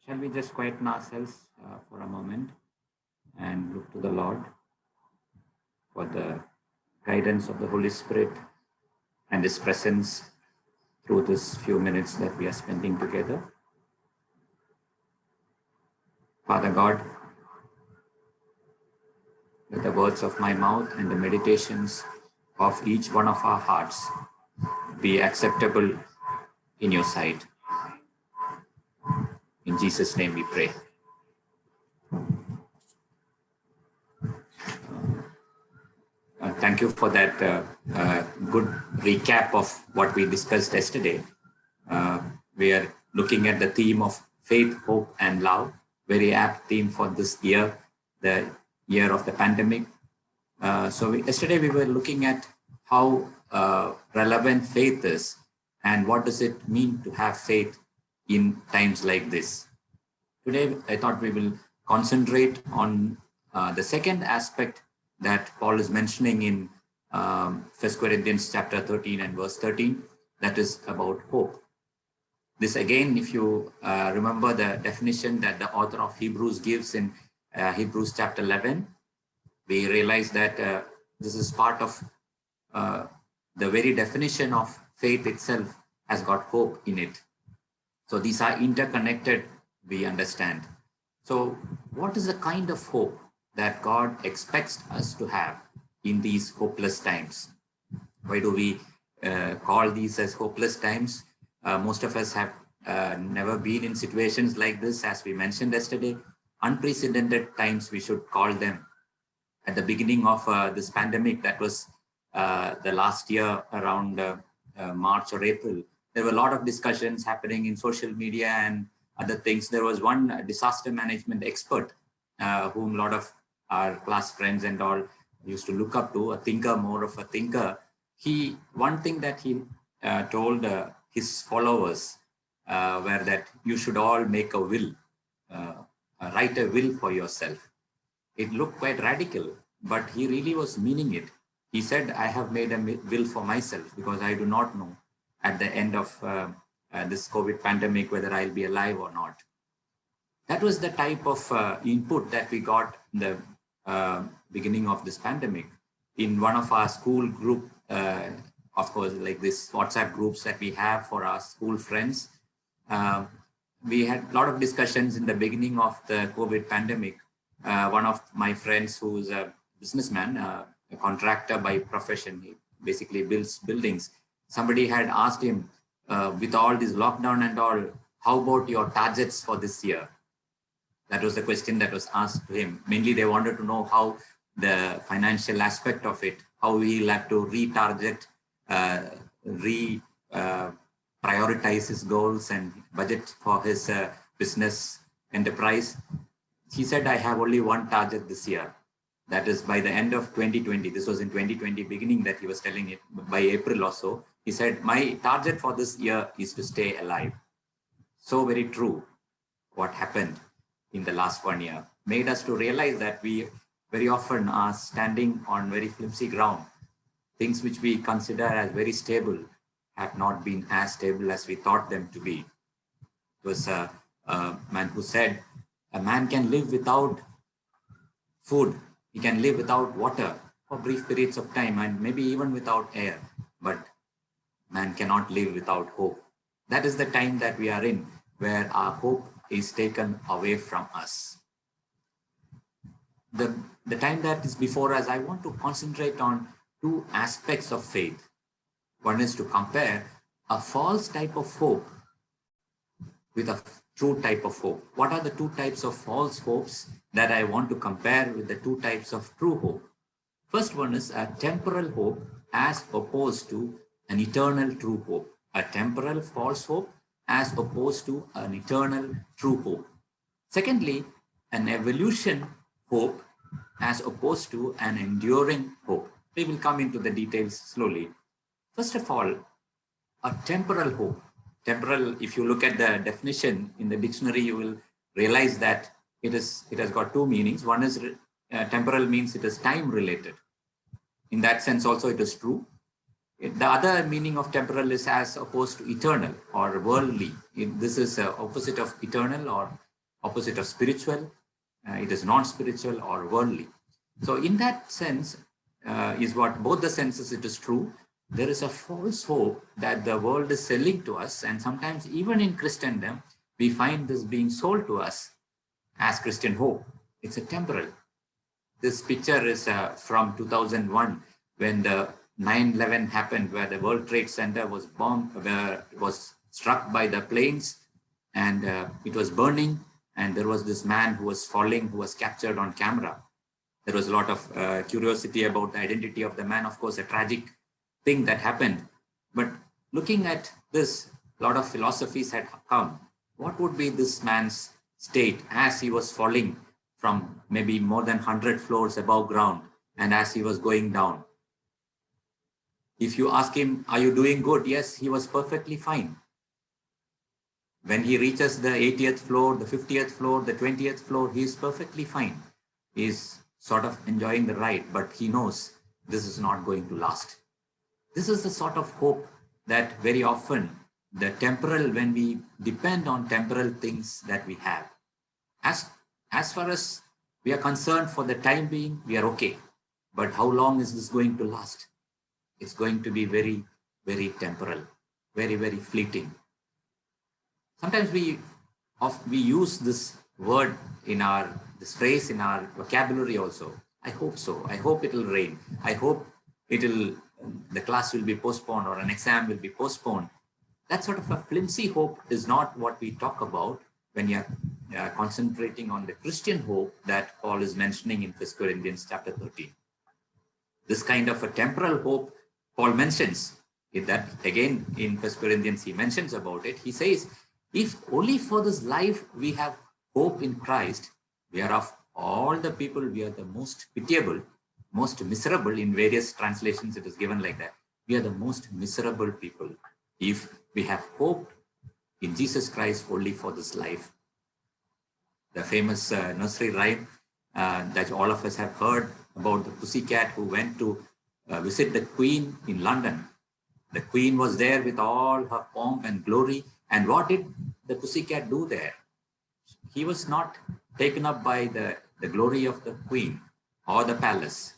Shall we just quieten ourselves for a moment and look to the Lord for the guidance of the Holy Spirit and His presence through this few minutes that we are spending together. Father God, let the words of my mouth and the meditations of each one of our hearts be acceptable in your sight. In Jesus' name we pray. Thank you for that good recap of what we discussed yesterday. We are looking at the theme of faith, hope, and love. Very apt theme for this year, the year of the pandemic. Yesterday we were looking at how relevant faith is and what does it mean to have faith in times like this. Today, I thought we will concentrate on the second aspect that Paul is mentioning in 1 Corinthians chapter 13 and verse 13, that is about hope. This again, if you remember the definition that the author of Hebrews gives in Hebrews chapter 11, we realize that this is part of the very definition of faith itself has got hope in it. So these are interconnected, we understand. So what is the kind of hope that God expects us to have in these hopeless times? Why do we call these as hopeless times? Most of us have never been in situations like this, as we mentioned yesterday. Unprecedented times, we should call them. At the beginning of this pandemic, that was the last year around March or April, there were a lot of discussions happening in social media and other things. There was one disaster management expert whom a lot of our class friends and all used to look up to, a thinker, more of a thinker. One thing that he told his followers were that you should all make a will, write a will for yourself. It looked quite radical, but he really was meaning it. He said, I have made a will for myself because I do not know at the end of this COVID pandemic whether I'll be alive or not. That was the type of input that we got in the beginning of this pandemic. In one of our school group, of course, like this WhatsApp groups that we have for our school friends, we had a lot of discussions in the beginning of the COVID pandemic. One of my friends who's a businessman, a contractor by profession, he basically builds buildings. Somebody had asked him, with all this lockdown and all, how about your targets for this year? That was the question that was asked to him. Mainly they wanted to know how the financial aspect of it, how he'll have to retarget, prioritize his goals and budget for his business enterprise. He said, I have only one target this year. That is by the end of 2020. This was in 2020 beginning that he was telling it. By April or so, he said, my target for this year is to stay alive. So very true. What happened in the last 1 year made us to realize that we very often are standing on very flimsy ground. Things which we consider as very stable have not been as stable as we thought them to be. It was a man who said, a man can live without food. He can live without water for brief periods of time and maybe even without air. But man cannot live without hope. That is the time that we are in, where our hope is taken away from us. The time that is before us, I want to concentrate on two aspects of faith. One is to compare a false type of hope with a true type of hope. What are the two types of false hopes that I want to compare with the two types of true hope? First one is a temporal hope as opposed to an eternal true hope. A temporal false hope as opposed to an eternal true hope. Secondly, an evolution hope as opposed to an enduring hope. We will come into the details slowly. First of all, a temporal hope. Temporal, if you look at the definition in the dictionary, you will realize that it has got two meanings. One is temporal means it is time related. In that sense also it is true. The other meaning of temporal is as opposed to eternal or worldly. This is opposite of eternal or opposite of spiritual. It is non-spiritual or worldly. So in that sense, is what both the senses it is true. There is a false hope that the world is selling to us, and sometimes even in Christendom, we find this being sold to us as Christian hope. It's a temporal. This picture is from 2001 when the 9/11 happened, where the World Trade Center was bombed, where it was struck by the planes, and it was burning, and there was this man who was falling, who was captured on camera. There was a lot of curiosity about the identity of the man, of course, a tragic thing that happened. But looking at this, a lot of philosophies had come. What would be this man's state as he was falling from maybe more than 100 floors above ground, and as he was going down? If you ask him, are you doing good? Yes, he was perfectly fine. When he reaches the 80th floor, the 50th floor, the 20th floor, he is perfectly fine. He is sort of enjoying the ride, but he knows this is not going to last. This is the sort of hope that very often the temporal, when we depend on temporal things that we have, as far as we are concerned, for the time being, we are okay. But how long is this going to last? It's going to be very, very temporal, very, very fleeting. Sometimes we use this word this phrase in our vocabulary also. I hope so. I hope it will rain. I hope the class will be postponed or an exam will be postponed. That sort of a flimsy hope is not what we talk about when you're concentrating on the Christian hope that Paul is mentioning in 1 Corinthians chapter 13. This kind of a temporal hope Paul mentions that again in 1 Corinthians he mentions about it. He says, if only for this life we have hope in Christ, we are of all the people, we are the most pitiable, most miserable. In various translations it is given like that. We are the most miserable people if we have hope in Jesus Christ only for this life. The famous nursery rhyme that all of us have heard about the pussycat who went to visit the Queen in London. The Queen was there with all her pomp and glory. And what did the pussycat do there? He was not taken up by the glory of the Queen or the palace.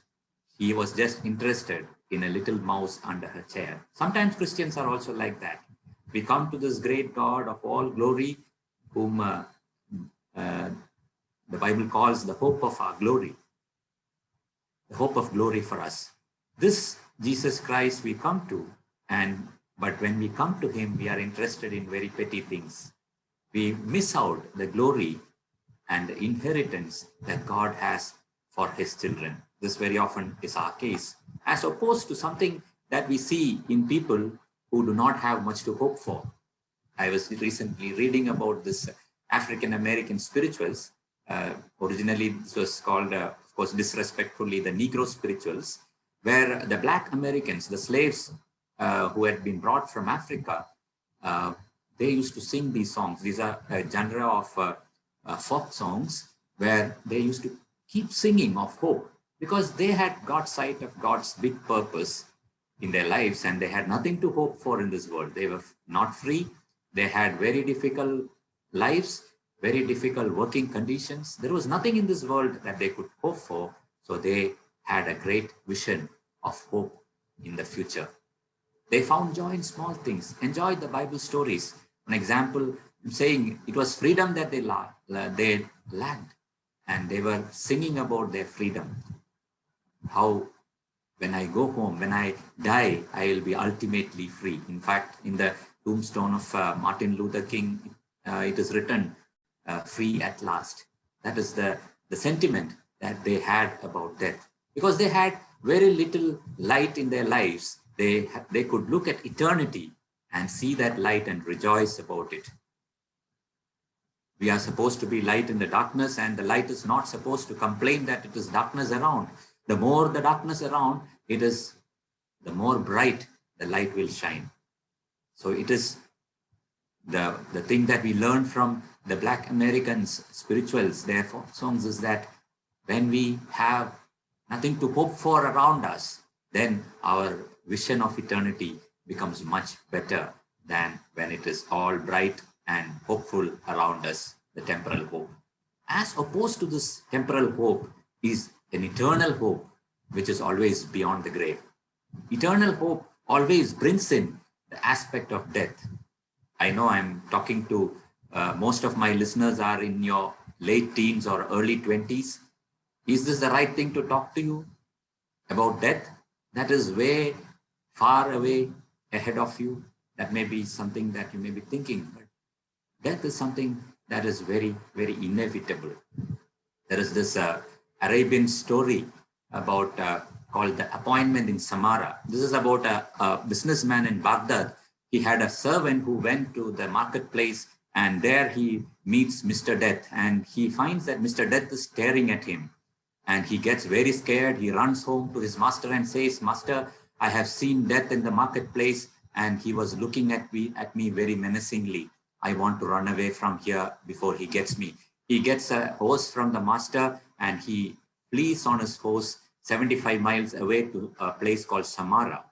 He was just interested in a little mouse under her chair. Sometimes Christians are also like that. We come to this great God of all glory, whom the Bible calls the hope of our glory, the hope of glory for us. This Jesus Christ we come to, but when we come to him, we are interested in very petty things. We miss out the glory and the inheritance that God has for his children. This very often is our case, as opposed to something that we see in people who do not have much to hope for. I was recently reading about this African-American spirituals. Originally, this was called, of course, disrespectfully, the Negro spirituals, where the Black Americans, the slaves who had been brought from Africa, they used to sing these songs. These are a genre of folk songs where they used to keep singing of hope because they had got sight of God's big purpose in their lives and they had nothing to hope for in this world. They were not free. They had very difficult lives, very difficult working conditions. There was nothing in this world that they could hope for. So they had a great vision of hope in the future. They found joy in small things, enjoyed the Bible stories. An example, I'm saying it was freedom that they lacked, and they were singing about their freedom. How when I go home, when I die, I will be ultimately free. In fact, in the tombstone of Martin Luther King, it is written, free at last. That is the sentiment that they had about death. Because they had very little light in their lives, they could look at eternity and see that light and rejoice about it. We are supposed to be light in the darkness, and the light is not supposed to complain that it is darkness around. The more the darkness around, the more bright the light will shine. So it is the thing that we learn from the Black Americans spirituals, their folk songs, is that when we have nothing to hope for around us, then our vision of eternity becomes much better than when it is all bright and hopeful around us, the temporal hope. As opposed to this temporal hope is an eternal hope, which is always beyond the grave. Eternal hope always brings in the aspect of death. I know I'm talking to most of my listeners are in your late teens or early 20s. Is this the right thing to talk to you about death? That is way far away ahead of you. That may be something that you may be thinking, but death is something that is very, very inevitable. There is this Arabian story about called The Appointment in Samara. This is about a businessman in Baghdad. He had a servant who went to the marketplace, and there he meets Mr. Death, and he finds that Mr. Death is staring at him. And he gets very scared. He runs home to his master and says, "Master, I have seen Death in the marketplace, and he was looking at me very menacingly. I want to run away from here before he gets me." He gets a horse from the master, and he flees on his horse 75 miles away to a place called Samara.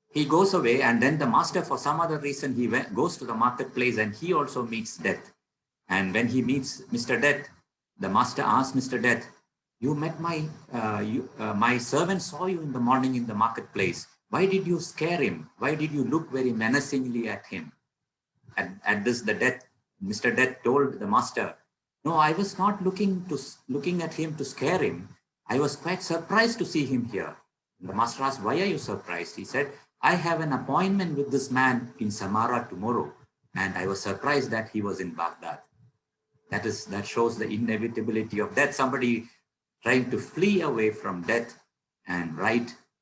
He goes away, and then the master, for some other reason, goes to the marketplace, and he also meets Death. And when he meets Mr. Death, the master asks Mr. Death, "You met my servant saw you in the morning in the marketplace. Why did you scare him? Why did you look very menacingly at him?" At this, Mr. Death told the master, "No, I was not looking at him to scare him. I was quite surprised to see him here." And the master asked, "Why are you surprised?" He said, "I have an appointment with this man in Samara tomorrow, and I was surprised that he was in Baghdad." That shows the inevitability of death. Somebody trying to flee away from death and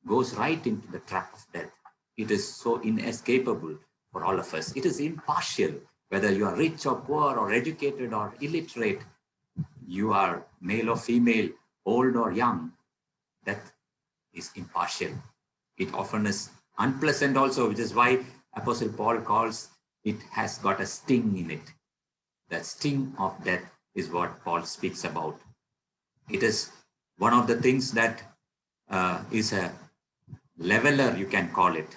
goes right into the trap of death. It is so inescapable for all of us. It is impartial, whether you are rich or poor or educated or illiterate, you are male or female, old or young. Death is impartial. It often is unpleasant also, which is why Apostle Paul calls it has got a sting in it. The sting of death is what Paul speaks about. It is one of the things that is a leveler, you can call it.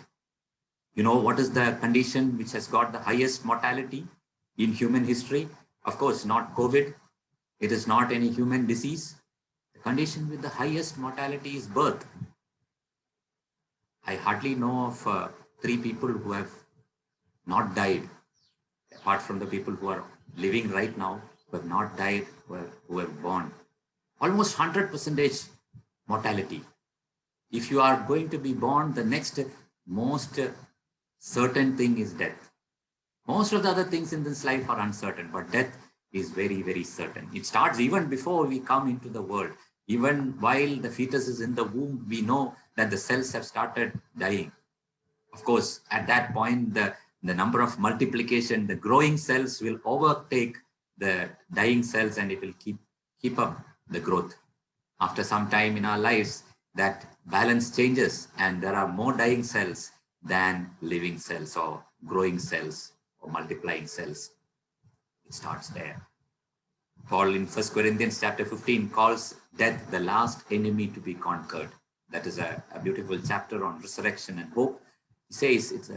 You know, what is the condition which has got the highest mortality in human history? Of course, not COVID. It is not any human disease. The condition with the highest mortality is birth. I hardly know of 3 people who have not died, apart from the people who are living right now, who have not died, who have born. Almost 100% mortality. If you are going to be born, the next most certain thing is death. Most of the other things in this life are uncertain, but death is very, very certain. It starts even before we come into the world. Even while the fetus is in the womb, we know that the cells have started dying. Of course, at that point, the number of multiplication, the growing cells will overtake the dying cells, and it will keep up the growth. After some time in our lives, that balance changes, and there are more dying cells than living cells or growing cells or multiplying cells. It starts there. Paul in 1 Corinthians chapter 15 calls death the last enemy to be conquered. That is a beautiful chapter on resurrection and hope. He says it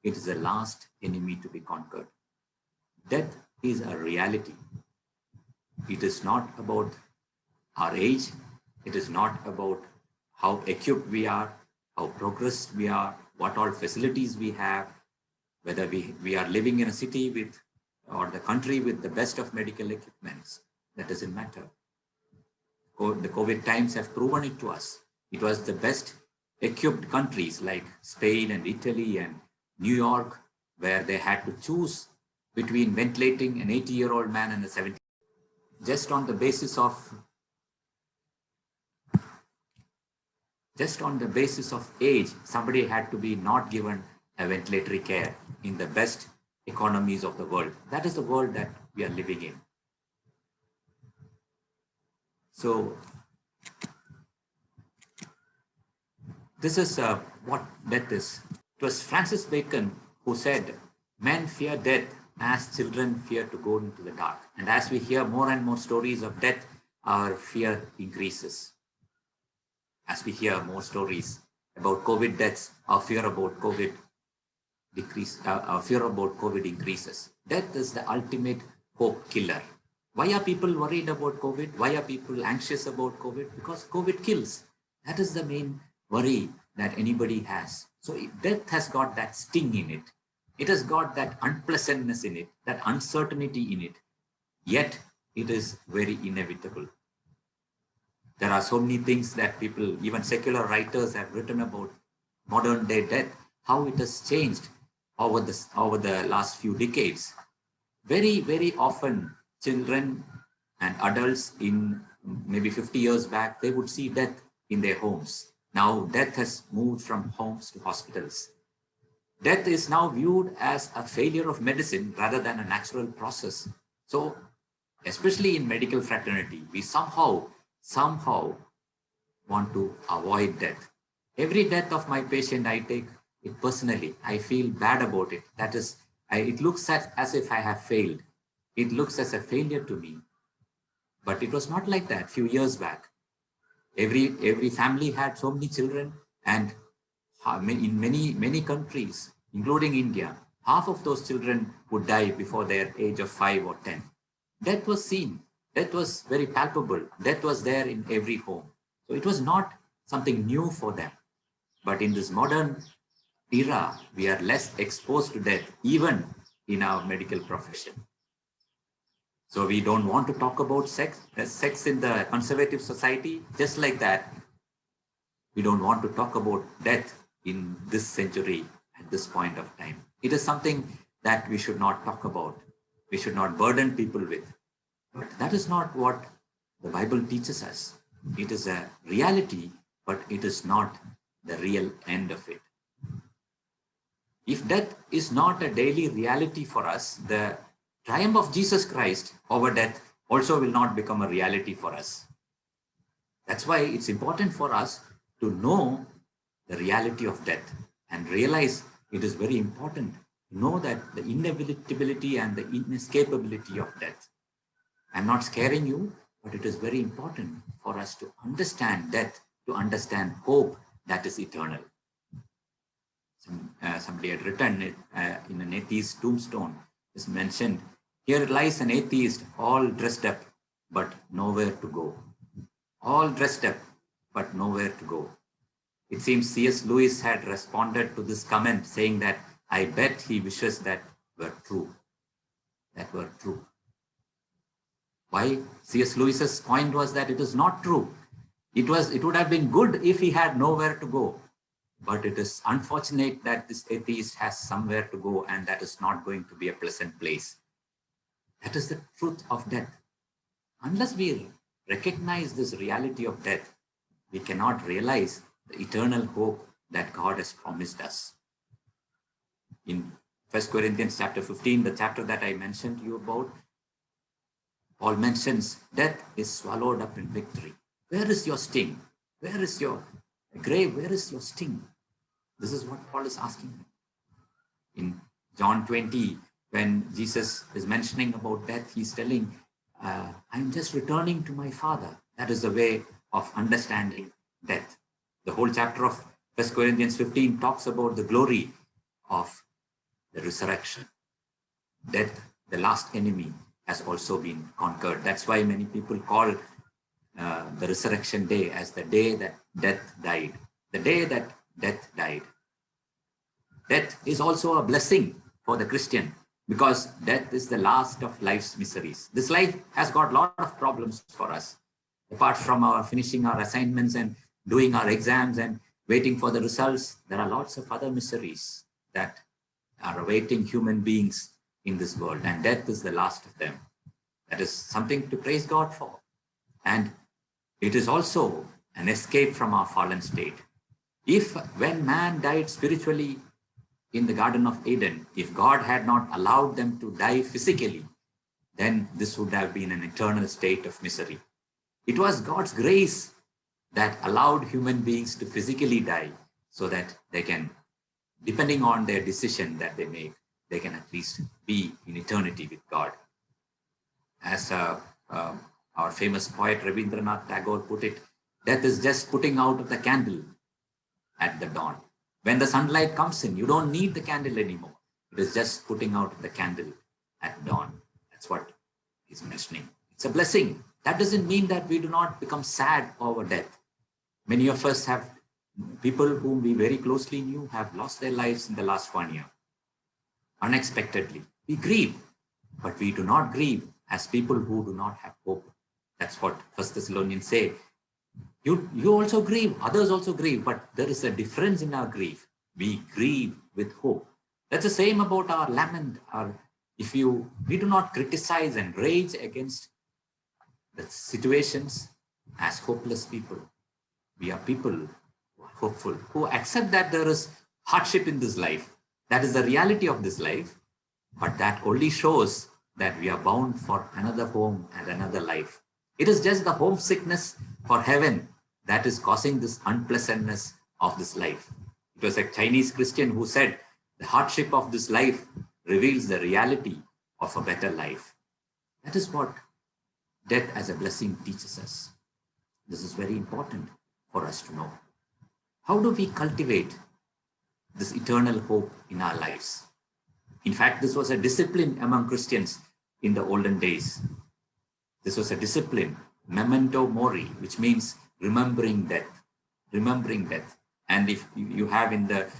is the last enemy to be conquered. Death is a reality. It is not about our age. It is not about how equipped we are, how progressed we are, what all facilities we have, whether we are living in a city with or the country with the best of medical equipments. That doesn't matter. The COVID times have proven it to us. It was the best equipped countries like Spain and Italy and New York, where they had to choose between ventilating an 80-year-old man and a 70. Just on the basis of age, somebody had to be not given a ventilatory care in the best economies of the world. That is the world that we are living in. So this is what death is. It was Francis Bacon who said, "Men fear death as children fear to go into the dark." And as we hear more and more stories of death, our fear increases. As we hear more stories about COVID deaths, our fear about COVID increases. Death is the ultimate hope killer. Why are people worried about COVID? Why are people anxious about COVID? Because COVID kills. That is the main worry that anybody has. So death has got that sting in it. It has got that unpleasantness in it, that uncertainty in it. Yet it is very inevitable. There are so many things that people, even secular writers, have written about modern day death, how it has changed over the last few decades. Very, very often, children and adults in maybe 50 years back, they would see death in their homes. Now, death has moved from homes to hospitals. Death is now viewed as a failure of medicine rather than a natural process. So, especially in medical fraternity, we somehow want to avoid death. Every death of my patient, I take it personally. I feel bad about it. That is, it looks as if I have failed. It looks as a failure to me. But it was not like that a few years back. Every family had so many children, and in many countries, including India, half of those children would die before their age of 5 or 10. Death was seen. Death was very palpable. Death was there in every home. So it was not something new for them. But in this modern era, we are less exposed to death, even in our medical profession. So we don't want to talk about sex in the conservative society. Just like that, we don't want to talk about death in this century at this point of time. It is something that we should not talk about. We should not burden people with. But that is not what the Bible teaches us. It is a reality, but it is not the real end of it. If death is not a daily reality for us, the triumph of Jesus Christ over death also will not become a reality for us. That's why it's important for us to know the reality of death and realize it is very important to know that the inevitability and the inescapability of death. I'm not scaring you, but it is very important for us to understand death, to understand hope that is eternal. Somebody had written it in an atheist tombstone. It's mentioned, here lies an atheist all dressed up, but nowhere to go. All dressed up, but nowhere to go. It seems C.S. Lewis had responded to this comment saying that, I bet he wishes that were true. That were true. Why? C.S. Lewis's point was that it is not true. It would have been good if he had nowhere to go. But it is unfortunate that this atheist has somewhere to go, and that is not going to be a pleasant place. That is the truth of death. Unless we recognize this reality of death, we cannot realize the eternal hope that God has promised us. In 1 Corinthians chapter 15, the chapter that I mentioned to you about, Paul mentions death is swallowed up in victory. Where is your sting? Where is your grave? Where is your sting? This is what Paul is asking. In John 20, when Jesus is mentioning about death, he's telling, I'm just returning to my Father. That is the way of understanding death. The whole chapter of 1 Corinthians 15 talks about the glory of the resurrection. Death, the last enemy, has also been conquered. That's why many people call the resurrection day as the day that death died. The day that death died. Death is also a blessing for the Christian because death is the last of life's miseries. This life has got a lot of problems for us. Apart from our finishing our assignments and doing our exams and waiting for the results, there are lots of other miseries that are awaiting human beings in this world, and death is the last of them. That is something to praise God for. And it is also an escape from our fallen state. If when man died spiritually in the Garden of Eden, if God had not allowed them to die physically, then this would have been an eternal state of misery. It was God's grace that allowed human beings to physically die so that they can, depending on their decision that they make, they can at least be in eternity with God. As our famous poet Rabindranath Tagore put it, death is just putting out of the candle at the dawn. When the sunlight comes in, you don't need the candle anymore. It is just putting out the candle at dawn. That's what he's mentioning It's a blessing. That doesn't mean that we do not become sad over death. Many of us have people whom we very closely knew have lost their lives in the last 1 year. Unexpectedly. We grieve, but we do not grieve as people who do not have hope. That's what 1 Thessalonians say. You also grieve, others also grieve, but there is a difference in our grief. We grieve with hope. That's the same about our lament. We do not criticize and rage against the situations as hopeless people. We are people who are hopeful, who accept that there is hardship in this life. That is the reality of this life, but that only shows that we are bound for another home and another life. It is just the homesickness for heaven that is causing this unpleasantness of this life. It was a Chinese Christian who said, the hardship of this life reveals the reality of a better life. That is what death as a blessing teaches us. This is very important for us to know. How do we cultivate this eternal hope in our lives? In fact, this was a discipline among Christians in the olden days. This was a discipline, memento mori, which means remembering death. Remembering death. And if you have in the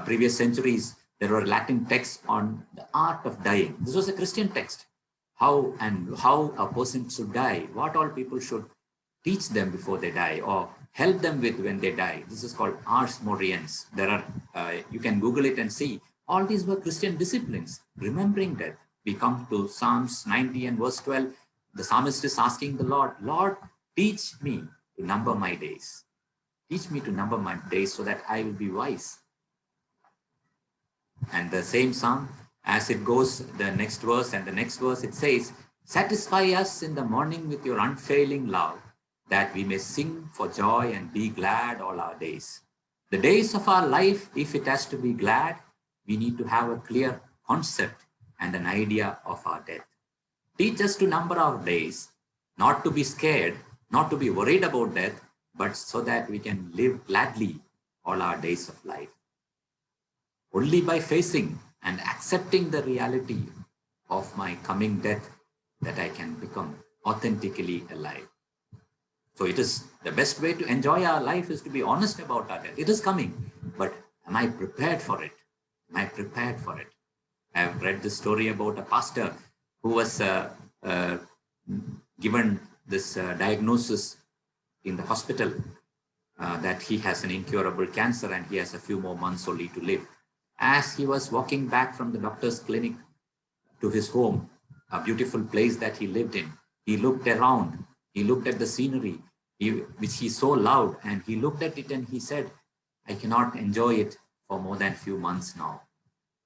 previous centuries, there were Latin texts on the art of dying. This was a Christian text. How a person should die, what all people should teach them before they die, or help them with when they die. This is called ars moriens. There are, you can Google it and see, all these were Christian disciplines, remembering death. We come to Psalms 90 and verse 12. The psalmist is asking the Lord, Lord, teach me to number my days. Teach me to number my days so that I will be wise. And the same psalm, as it goes, the next verse and the next verse, it says, satisfy us in the morning with your unfailing love, that we may sing for joy and be glad all our days. The days of our life, if it has to be glad, we need to have a clear concept and an idea of our death. Teach us to number our days, not to be scared, not to be worried about death, but so that we can live gladly all our days of life. Only by facing and accepting the reality of my coming death that I can become authentically alive. So it is the best way to enjoy our life is to be honest about our death. It is coming, but am I prepared for it? Am I prepared for it? I have read the story about a pastor who was given this diagnosis in the hospital that he has an incurable cancer and he has a few more months only to live. As he was walking back from the doctor's clinic to his home, a beautiful place that he lived in, he looked around, he looked at the scenery, which he so loved, and he looked at it and he said, I cannot enjoy it for more than a few months now.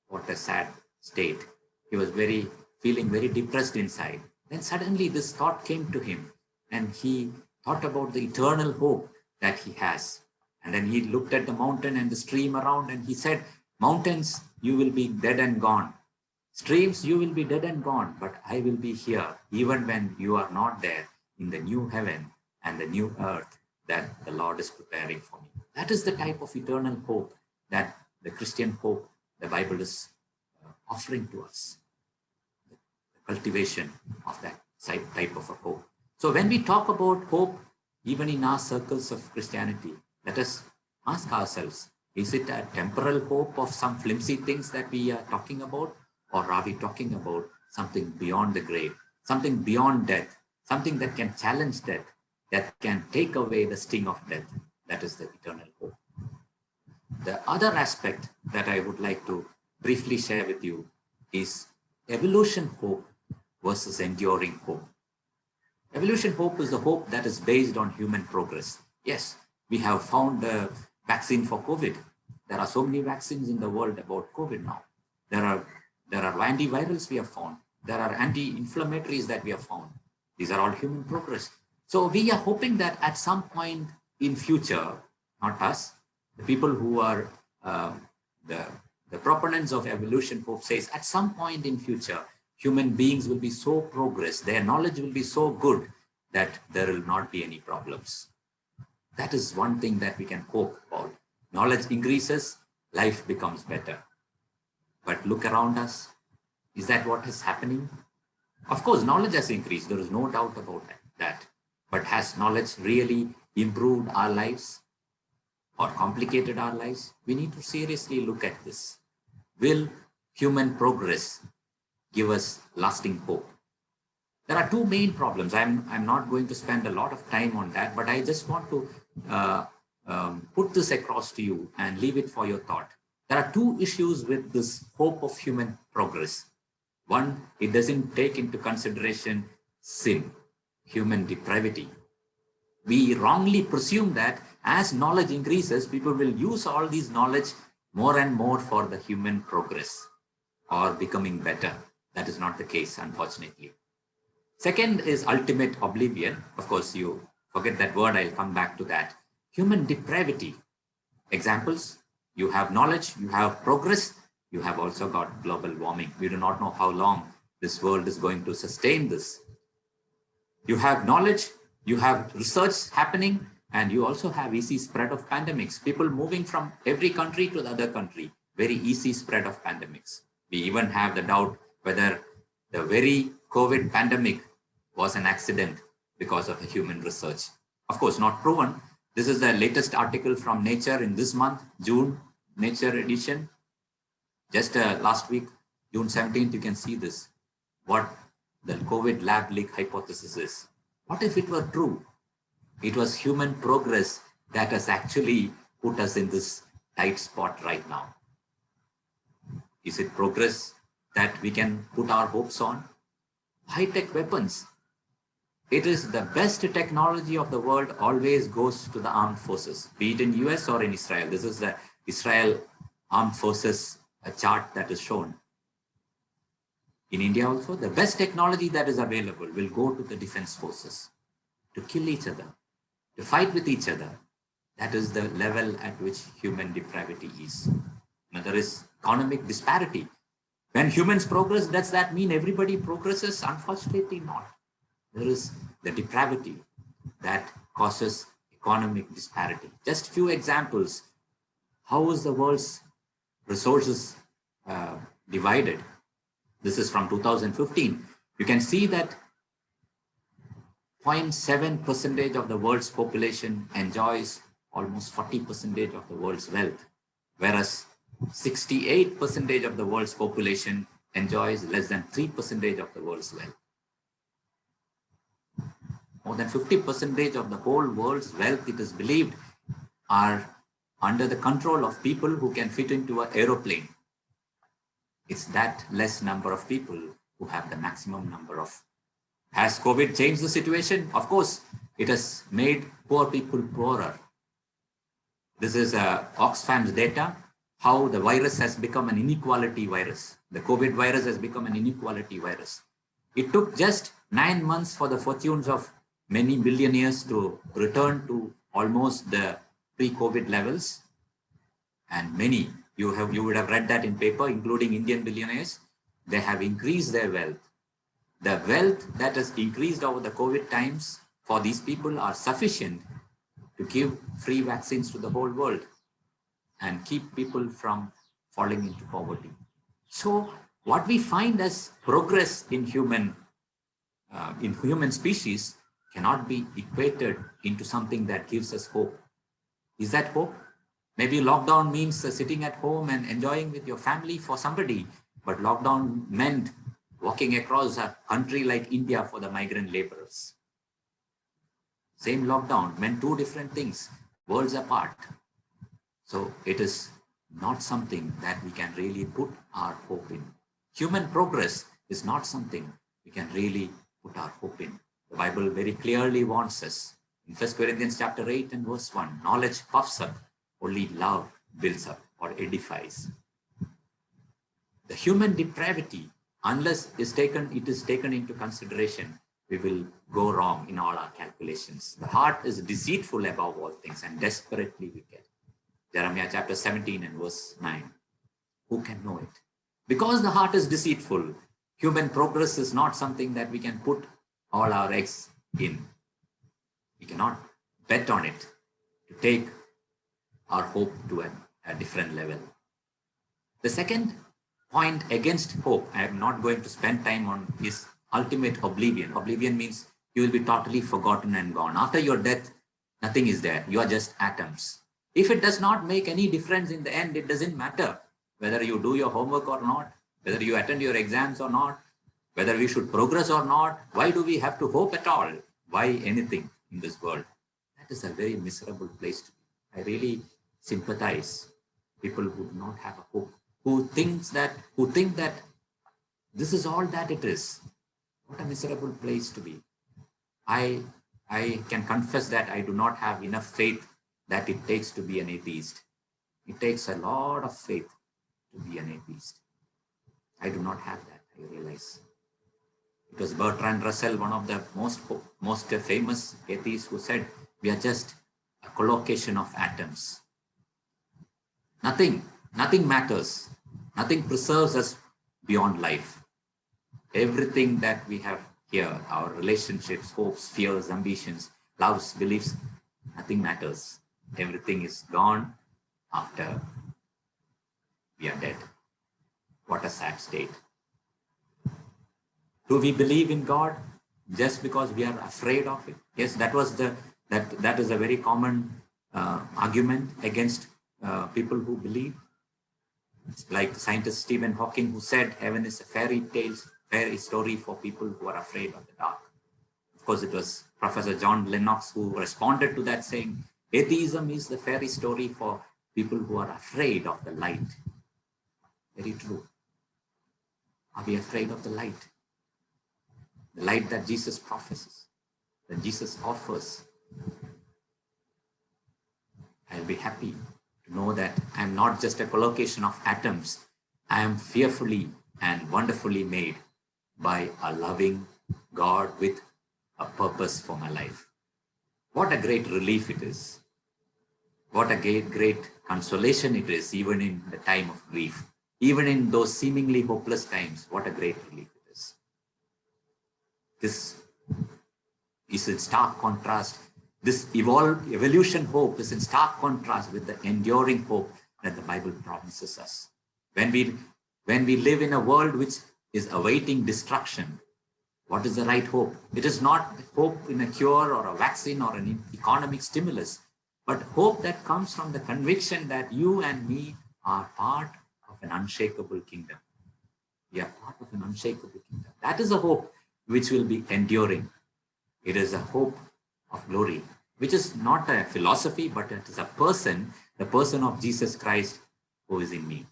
What a sad state. He was feeling very depressed inside. Then suddenly this thought came to him and he thought about the eternal hope that he has. And then he looked at the mountain and the stream around and he said, mountains, you will be dead and gone. Streams, you will be dead and gone, but I will be here even when you are not there in the new heaven and the new earth that the Lord is preparing for me. That is the type of eternal hope that the Christian hope the Bible is offering to us. The cultivation of that type of a hope. So when we talk about hope, even in our circles of Christianity, let us ask ourselves, is it a temporal hope of some flimsy things that we are talking about? Or are we talking about something beyond the grave, something beyond death, something that can challenge death, that can take away the sting of death? That is the eternal hope. The other aspect that I would like to briefly share with you is evolution hope versus enduring hope. Evolution hope is the hope that is based on human progress. Yes, we have found a vaccine for COVID. There are so many vaccines in the world about COVID now. There are antivirals we have found. There are anti-inflammatories that we have found. These are all human progress. So we are hoping that at some point in future, not us, the people who are the proponents of evolution hope says at some point in future, human beings will be so progressed, their knowledge will be so good that there will not be any problems. That is one thing that we can hope about. Knowledge increases, life becomes better. But look around us. Is that what is happening? Of course, knowledge has increased. There is no doubt about that. But has knowledge really improved our lives or complicated our lives? We need to seriously look at this. Will human progress give us lasting hope? There are two main problems. I'm not going to spend a lot of time on that, but I just want to put this across to you and leave it for your thought. There are two issues with this hope of human progress. One, it doesn't take into consideration sin, human depravity. We wrongly presume that as knowledge increases, people will use all these knowledge more and more for the human progress or becoming better. That is not the case, unfortunately. Second is ultimate oblivion. Of course, you forget that word. I'll come back to that. Human depravity. Examples, you have knowledge, you have progress, you have also got global warming. We do not know how long this world is going to sustain this. You have knowledge, you have research happening, and you also have easy spread of pandemics. People moving from every country to the other country, very easy spread of pandemics. We even have the doubt whether the very COVID pandemic was an accident because of a human research. Of course, not proven. This is the latest article from Nature in this month, June, Nature edition. Just last week, June 17th, you can see this, what the COVID lab leak hypothesis is. What if it were true? It was human progress that has actually put us in this tight spot right now. Is it progress that we can put our hopes on? High-tech weapons. It is the best technology of the world always goes to the armed forces, be it in US or in Israel. This is the Israel armed forces chart that is shown. In India also, the best technology that is available will go to the defense forces to kill each other, to fight with each other. That is the level at which human depravity is. Now, there is economic disparity. When humans progress, does that mean everybody progresses? Unfortunately not. There is the depravity that causes economic disparity. Just few examples. How is the world's resources divided? This is from 2015. You can see that 0.7% of the world's population enjoys almost 40% of the world's wealth, whereas 68% of the world's population enjoys less than 3% of the world's wealth. More than 50% of the whole world's wealth, it is believed, are under the control of people who can fit into an aeroplane. It's that less number of people who have the maximum number of. Has COVID changed the situation? Of course, it has made poor people poorer. This is Oxfam's data, how the virus has become an inequality virus. The COVID virus has become an inequality virus. It took just 9 months for the fortunes of many billionaires to return to almost the pre-COVID levels. And many, you would have read that in paper, including Indian billionaires, they have increased their wealth. The wealth that has increased over the COVID times for these people are sufficient to give free vaccines to the whole world and keep people from falling into poverty. So what we find as progress in human species cannot be equated into something that gives us hope. Is that hope? Maybe lockdown means sitting at home and enjoying with your family for somebody, but lockdown meant walking across a country like India for the migrant laborers. Same lockdown meant two different things, worlds apart. So it is not something that we can really put our hope in. Human progress is not something we can really put our hope in. The Bible very clearly warns us in 1 Corinthians chapter 8 and verse 1, knowledge puffs up, only love builds up or edifies. The human depravity, unless it is taken into consideration, we will go wrong in all our calculations. The heart is deceitful above all things and desperately wicked. Jeremiah chapter 17 and verse 9. Who can know it? Because the heart is deceitful, human progress is not something that we can put all our eggs in. We cannot bet on it to take our hope to a different level. The second point against hope, I am not going to spend time on, is ultimate oblivion. Oblivion means you will be totally forgotten and gone. After your death, nothing is there. You are just atoms. If it does not make any difference in the end, it doesn't matter whether you do your homework or not, whether you attend your exams or not, whether we should progress or not. Why do we have to hope at all? Why anything in this world? That is a very miserable place to be. I really sympathize people who do not have a hope, who think that this is all that it is. What a miserable place to be. I can confess that I do not have enough faith that it takes to be an atheist. It takes a lot of faith to be an atheist. I do not have that, I realize. It was Bertrand Russell, one of the most famous atheists, who said, we are just a collocation of atoms. Nothing matters. Nothing preserves us beyond life. Everything that we have here, our relationships, hopes, fears, ambitions, loves, beliefs, nothing matters. Everything is gone after we are dead. What a sad state. Do we believe in God just because we are afraid of it? Yes, that is a very common argument against people who believe. It's like scientist Stephen Hawking, who said heaven is a fairy story for people who are afraid of the dark. Of course, it was Professor John Lennox who responded to that, saying atheism is the fairy story for people who are afraid of the light. Very true. Are we afraid of the light? The light that Jesus professes, that Jesus offers. I'll be happy to know that I am not just a collocation of atoms. I am fearfully and wonderfully made by a loving God with a purpose for my life. What a great relief it is. What a great consolation it is, even in the time of grief. Even in those seemingly hopeless times, what a great relief it is. This is in stark contrast. This evolution hope is in stark contrast with the enduring hope that the Bible promises us. When we live in a world which is awaiting destruction, what is the right hope? It is not hope in a cure or a vaccine or an economic stimulus, but hope that comes from the conviction that you and me are part of an unshakable kingdom. We are part of an unshakable kingdom. That is a hope which will be enduring. It is a hope of glory, which is not a philosophy, but it is a person, the person of Jesus Christ who is in me.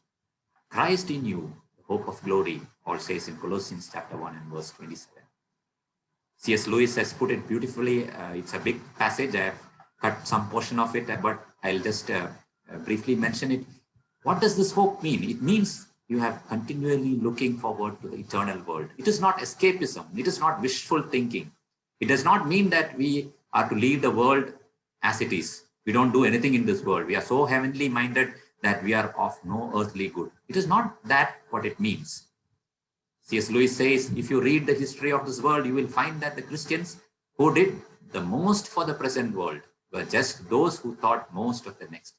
Christ in you, the hope of glory, Paul says in Colossians chapter 1 and verse 27. C.S. Lewis has put it beautifully. It's a big passage. I have cut some portion of it, but I'll just briefly mention it. What does this hope mean? It means you have continually looking forward to the eternal world. It is not escapism. It is not wishful thinking. It does not mean that we are to leave the world as it is. We don't do anything in this world. We are so heavenly minded that we are of no earthly good. It is not that what it means. C.S. Lewis says, if you read the history of this world, you will find that the Christians who did the most for the present world were just those who thought most of the next.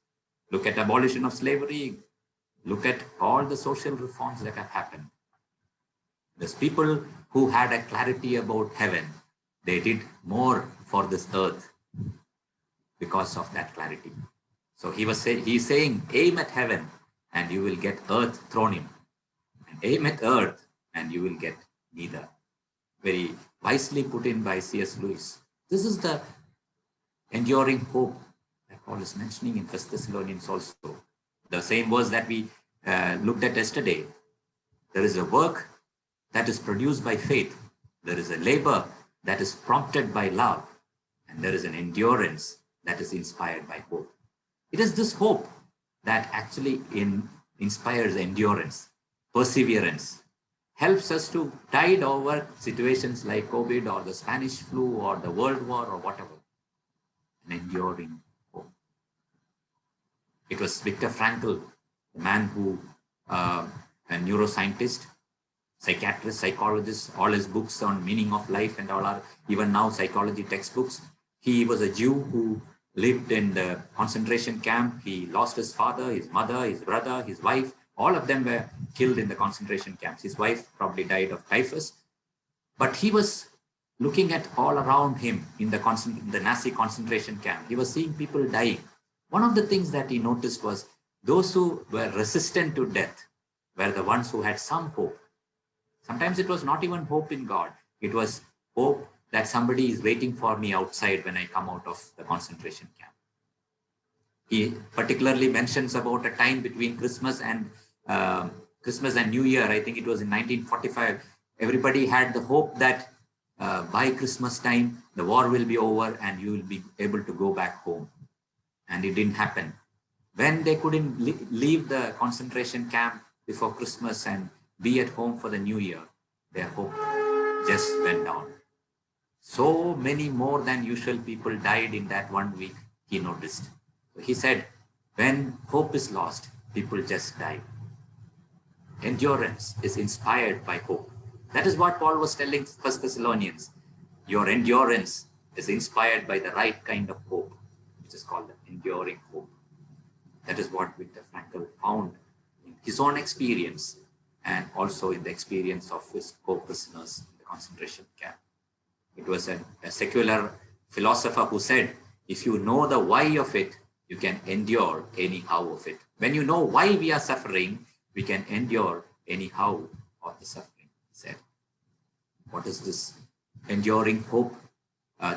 Look at abolition of slavery. Look at all the social reforms that have happened. There's people who had a clarity about heaven. They did more for this earth because of that clarity. So he's saying, aim at heaven and you will get earth thrown in. And aim at earth and you will get neither. Very wisely put in by C.S. Lewis. This is the enduring hope that Paul is mentioning in 1 Thessalonians also. The same verse that we looked at yesterday. There is a work that is produced by faith. There is a labor that is prompted by love. And there is an endurance that is inspired by hope. It is this hope that actually inspires endurance, perseverance, helps us to tide over situations like COVID or the Spanish flu or the World War or whatever. An enduring hope. It was Viktor Frankl, the man who, a neuroscientist, psychiatrist, psychologist, all his books on meaning of life and all are even now psychology textbooks. He was a Jew who lived in the concentration camp. He lost his father, his mother, his brother, his wife. All of them were killed in the concentration camps. His wife probably died of typhus. But he was looking at all around him in the Nazi concentration camp. He was seeing people dying. One of the things that he noticed was those who were resistant to death were the ones who had some hope. Sometimes it was not even hope in God. It was hope that somebody is waiting for me outside when I come out of the concentration camp. He particularly mentions about a time between Christmas and New Year. I think it was in 1945. Everybody had the hope that by Christmas time, the war will be over and you will be able to go back home. And it didn't happen. When they couldn't leave the concentration camp before Christmas and be at home for the New Year, their hope just went down. So many more than usual people died in that 1 week, he noticed. He said, when hope is lost, people just die. Endurance is inspired by hope. That is what Paul was telling 1 Thessalonians. Your endurance is inspired by the right kind of hope, which is called the enduring hope. That is what Viktor Frankl found in his own experience and also in the experience of his co-prisoners in the concentration camp. It was a secular philosopher who said, if you know the why of it, you can endure any how of it. When you know why we are suffering, we can endure any how of the suffering, he said. What is this enduring hope?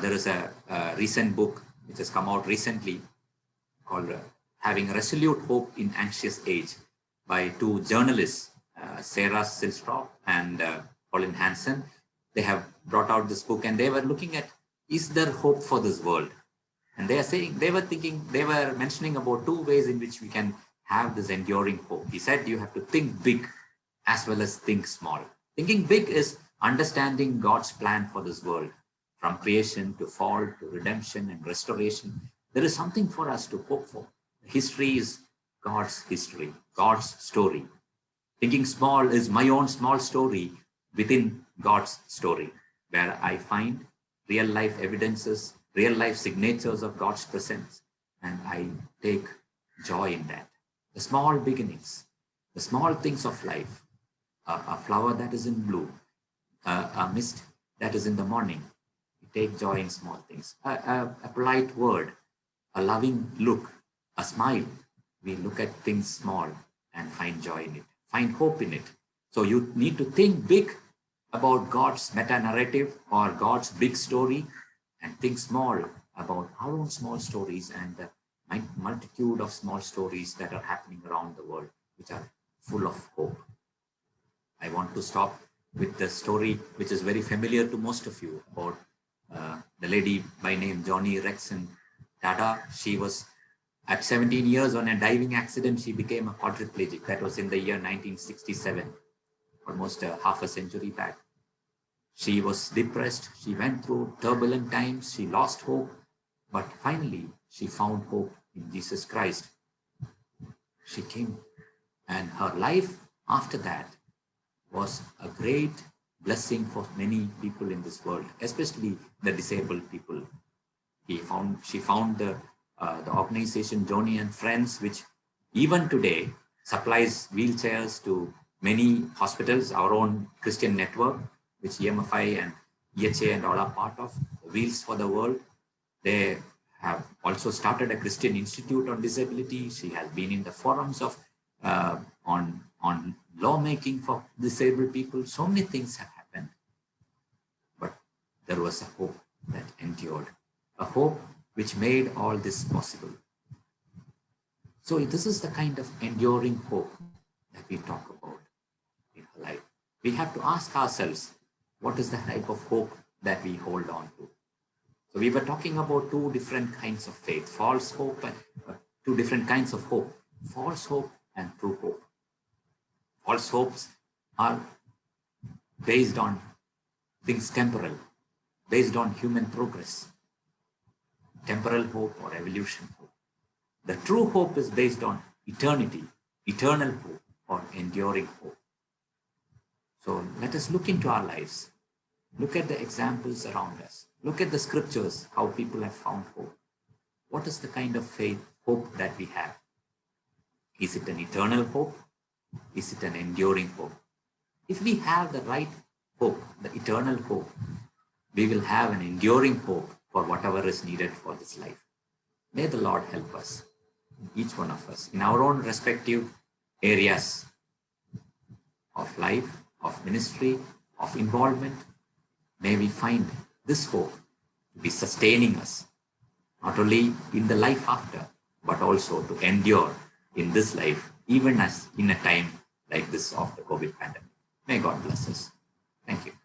There is a recent book which has come out recently called Having Resolute Hope in Anxious Age by two journalists, Sarah Silstrop and Colin Hansen. They have brought out this book and they were looking at, is there hope for this world? And they were mentioning about two ways in which we can have this enduring hope. He said you have to think big as well as think small. Thinking big is understanding God's plan for this world, from creation to fall to redemption and restoration. There is something for us to hope for. History is God's history, God's story. Thinking small is my own small story within God's story, where I find real life evidences, real life signatures of God's presence, and I take joy in that. The small beginnings, the small things of life, a flower that is in bloom, a mist that is in the morning. We take joy in small things. A polite word, a loving look, a smile. We look at things small and find joy in it, find hope in it. So you need to think big about God's meta-narrative or God's big story, and think small about our own small stories and the multitude of small stories that are happening around the world, which are full of hope. I want to stop with the story, which is very familiar to most of you, about the lady by name Johnny Rexon Dada. She was at 17 years on a diving accident. She became a quadriplegic. That was in the year 1967, almost half a century back. She was depressed. She went through turbulent times. She lost hope, but finally she found hope in Jesus Christ. She came, and her life after that was a great blessing for many people in this world, especially the disabled people. She found the organization Johnny and Friends, which even today supplies wheelchairs to many hospitals, our own Christian network, which EMFI and EHA and all are part of, Wheels for the World. They have also started a Christian Institute on Disability. She has been in the forums of on lawmaking for disabled people. So many things have happened. But there was a hope that endured, a hope which made all this possible. So this is the kind of enduring hope that we talk about in our life. We have to ask ourselves, what is the type of hope that we hold on to? So we were talking about two different kinds of faith, false hope and two different kinds of hope, false hope and true hope. False hopes are based on things temporal, based on human progress, temporal hope or evolution hope. The true hope is based on eternity, eternal hope or enduring hope. So let us look into our lives. Look at the examples around us. Look at the scriptures, how people have found hope. What is the kind of faith, hope that we have? Is it an eternal hope? Is it an enduring hope? If we have the right hope, the eternal hope. We will have an enduring hope for whatever is needed for this life. May the Lord help us, each one of us, in our own respective areas of life, of ministry, of involvement. May we find this hope to be sustaining us, not only in the life after, but also to endure in this life, even as in a time like this of the COVID pandemic. May God bless us. Thank you.